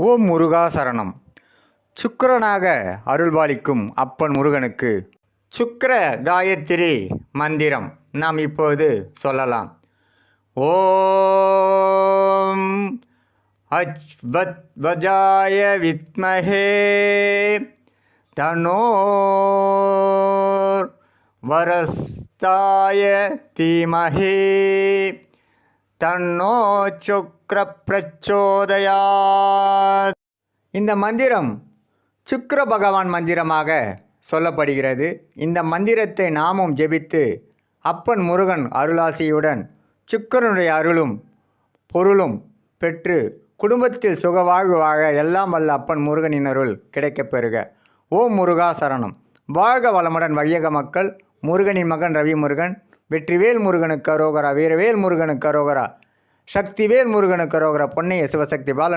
ஓம் முருகா சரணம். சுக்கிரனாக அருள்பாலிக்கும் அப்பன் முருகனுக்கு சுக்கிர காயத்ரி மந்திரம் நாம் இப்போது சொல்லலாம். ஓம் அஜ்வத்வஜாய வித்மஹே தன்னோர் வரஸ்தாய தீமஹே தன்னோ சுக்ர பிரச்சோதயாத். இந்த மந்திரம் சுக்கிர பகவான் மந்திரமாக சொல்லப்படுகிறது. இந்த மந்திரத்தை நாமும் ஜெபித்து அப்பன் முருகன் அருளாசியுடன் சுக்கிரனுடைய அருளும் பொருளும் பெற்று குடும்பத்தில் சுகவாழ்வு வாழ எல்லாம் வல்ல அப்பன் முருகனின் அருள் கிடைக்கப் பெறுக. ஓம் முருகா சரணம். வாழ்க வளமுடன் வையக மக்கள். முருகனின் மகன் ரவி முருகன். வெற்றிவேல் முருகனுக்கு அரோகரா. வீரவேல் முருகனுக்கு அரோகரா. சக்திவேல் முருகனுக்கு அரோகரா. பொன்னைய சிவசக்தி பாலன்.